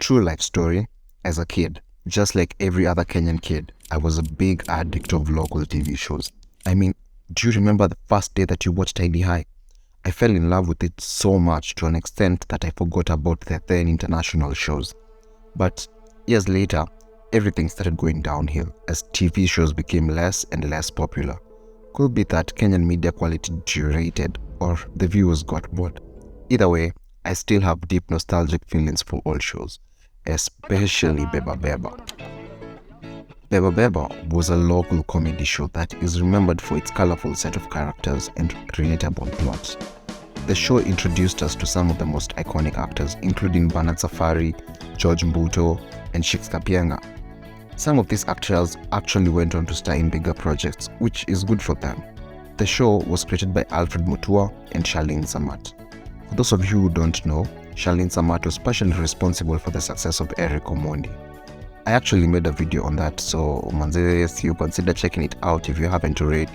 true life story. As a kid, just like every other Kenyan kid, I was a big addict of local TV shows. I mean, do you remember the first day that you watched Tiny High? I fell in love with it so much to an extent that I forgot about the then international shows. But years later, everything started going downhill as TV shows became less and less popular. Could be that Kenyan media quality deteriorated or the viewers got bored. Either way, I still have deep nostalgic feelings for old shows, especially Beba Beba. Beba Beba was a local comedy show that is remembered for its colorful set of characters and relatable plots. The show introduced us to some of the most iconic actors, including Bernard Safari, George Mbuto, and Shix Kapienga. Some of these actors actually went on to star in bigger projects, which is good for them. The show was created by Alfred Mutua and Charlene Samat. For those of you who don't know, Charlene Samat was partially responsible for the success of Eric Omondi. I actually made a video on that, so manzes, you consider checking it out if you haven't already.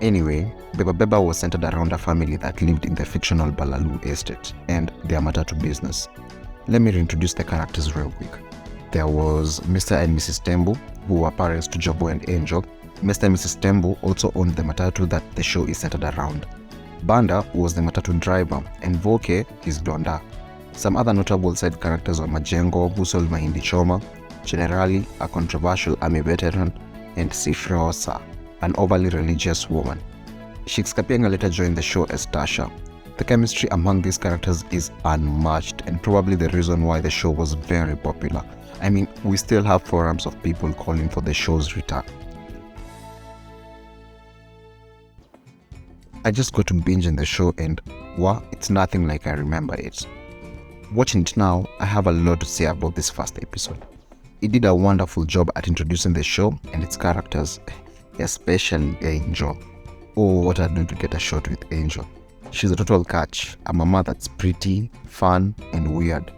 Anyway, Beba Beba was centered around a family that lived in the fictional Balalu estate and their matatu business. Let me reintroduce the characters real quick. There was Mr. and Mrs. Tembu, who were parents to Jobo and Angel. Mr. and Mrs. Tembu also owned the matatu that the show is centered around. Banda was the matatu driver and Voke his donda. Some other notable side characters were Majengo, who sold mahindi choma, Generali, a controversial army veteran, and Sifrosa, an overly religious woman. Shix Kapienga later joined the show as Tasha. The chemistry among these characters is unmatched and probably the reason why the show was very popular. I mean, we still have forums of people calling for the show's return. I just got to binge in the show and wow, it's nothing like I remember it. Watching it now, I have a lot to say about this first episode. It did a wonderful job at introducing the show and its characters, especially Angel. Oh, what I'd do to get a shot with Angel. She's a total catch, a mama that's pretty, fun, and weird.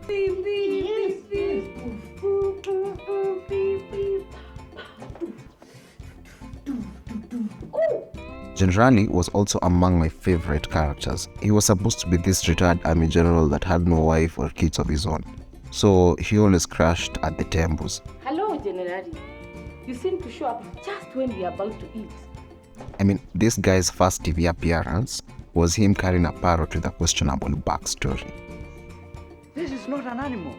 Generali was also among my favorite characters. He was supposed to be this retired army general that had no wife or kids of his own. So he always crashed at the temples. Hello, Generali. You seem to show up just when we are about to eat. I mean, this guy's first TV appearance was him carrying a parrot with a questionable backstory. This is not an animal.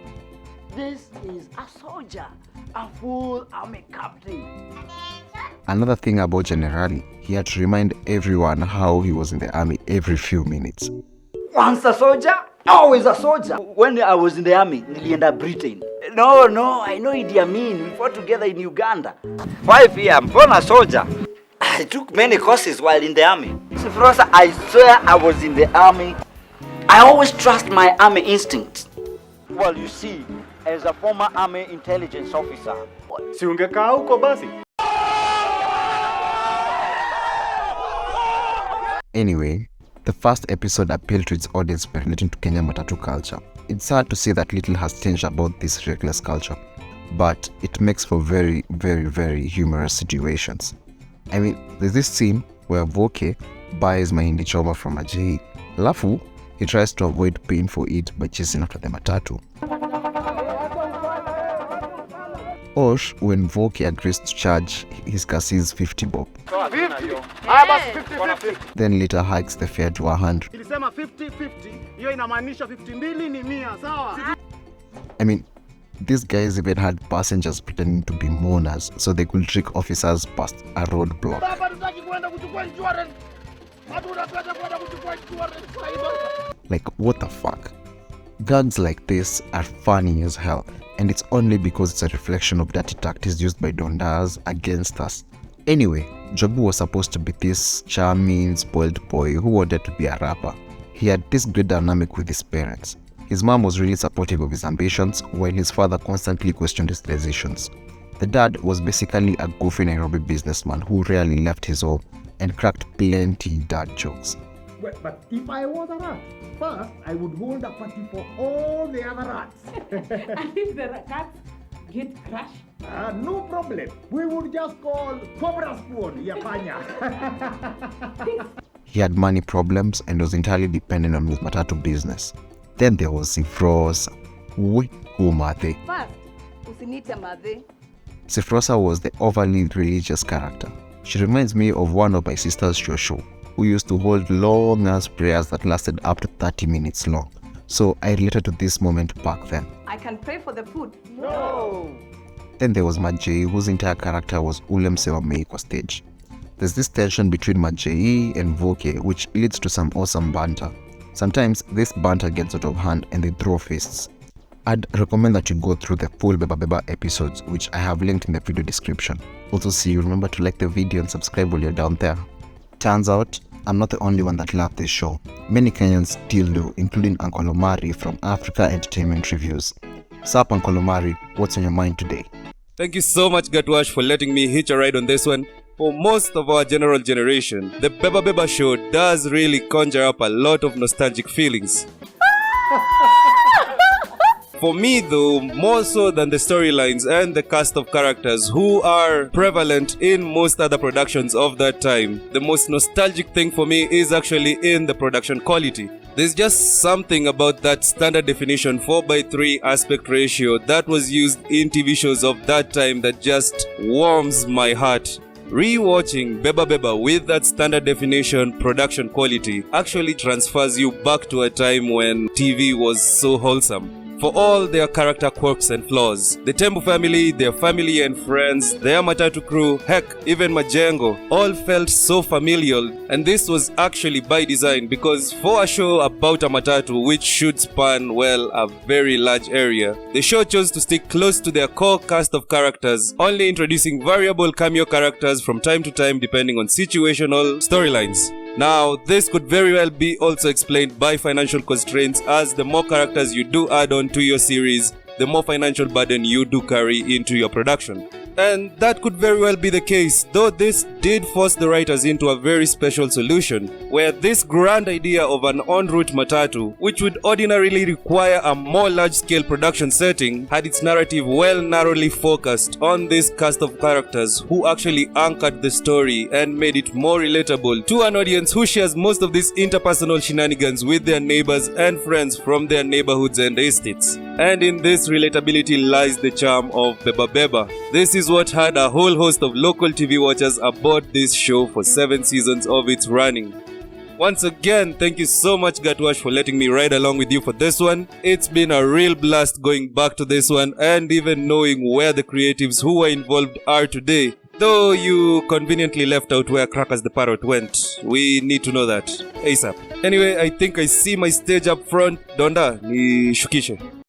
This is a soldier, a full army captain. Another thing about Generali, he had to remind everyone how he was in the army every few minutes. Once a soldier, always a soldier. When I was in the army, nilienda Britain. No, I know Idi Amin. We fought together in Uganda. 5 years, I'm born a soldier. I took many courses while in the army. Sifrosa, I swear I was in the army. I always trust my army instincts. Well, you see, as a former army intelligence officer. Si ungekaa huko basi. Anyway, the first episode appealed to its audience by relating to Kenyan matatu culture. It's sad to say that little has changed about this reckless culture, but it makes for very, very, very humorous situations. I mean, there's this scene where Voke buys mahindi choma from Ajay. Alafu, he tries to avoid paying for it by chasing after the matatu. Osh, when Voke agrees to charge his Kasi's 50 bob. 50? Then later hikes the fare to 100. Ilisema 50-50, hiyo inamaanisha 52 ni 100, sawa? I mean, these guys even had passengers pretending to be mourners so they could trick officers past a roadblock. Like, what the fuck? Gags like this are funny as hell, and it's only because it's a reflection of dirty tactics used by Dondas against us. Anyway, Jobu was supposed to be this charming, spoiled boy who wanted to be a rapper. He had this great dynamic with his parents. His mom was really supportive of his ambitions, while his father constantly questioned his decisions. The dad was basically a goofy Nairobi businessman who rarely left his home and cracked plenty dad jokes. But if I was a rat, first I would hold a party for all the other rats. And if the cats get crushed? No problem. We would just call Cobra Spoon, Yapanya. He had money problems and was entirely dependent on his matatu business. Then there was Sifrosa, who Mathe. First, usinite Mathe. Sifrosa was the overly religious character. She reminds me of one of my sister's Shosho, who used to hold long-ass prayers that lasted up to 30 minutes long. So I related to this moment back then. I can pray for the food. No. Then there was Majei, whose entire character was ule mse wa Mei kwa stage. There's this tension between Majei and Voke, which leads to some awesome banter. Sometimes this banter gets out of hand and they throw fists. I'd recommend that you go through the full Beba Beba episodes, which I have linked in the video description. Also, see you remember to like the video and subscribe while you're down there. Turns out, I'm not the only one that loved this show. Many Kenyans still do, including Uncle Omari from Africa Entertainment Reviews. Sup, Uncle Omari, what's on your mind today? Thank you so much, Gatwash, for letting me hitch a ride on this one. For most of our general generation, the Beba Beba show does really conjure up a lot of nostalgic feelings. For me though, more so than the storylines and the cast of characters who are prevalent in most other productions of that time, the most nostalgic thing for me is actually in the production quality. There's just something about that standard definition 4:3 aspect ratio that was used in TV shows of that time that just warms my heart. Rewatching Beba Beba with that standard definition production quality actually transfers you back to a time when TV was so wholesome. For all their character quirks and flaws, the Tembu family, their family and friends, their Matatu crew, heck, even Majengo, all felt so familial, and this was actually by design because for a show about a Matatu which should span, well, a very large area, the show chose to stick close to their core cast of characters, only introducing variable cameo characters from time to time depending on situational storylines. Now, this could very well be also explained by financial constraints, as the more characters you do add on to your series, the more financial burden you do carry into your production. And that could very well be the case, though this did force the writers into a very special solution, where this grand idea of an en route Matatu, which would ordinarily require a more large-scale production setting, had its narrative well narrowly focused on this cast of characters who actually anchored the story and made it more relatable to an audience who shares most of these interpersonal shenanigans with their neighbors and friends from their neighborhoods and estates. And in this relatability lies the charm of Beba Beba. This is what had a whole host of local TV watchers aboard this show for 7 seasons of its running. Once again, thank you so much, Gatwash, for letting me ride along with you for this one. It's been a real blast going back to this one and even knowing where the creatives who were involved are today. Though you conveniently left out where Crackers the Parrot went. We need to know that ASAP. Anyway, I think I see my stage up front. Donda, nishukishe.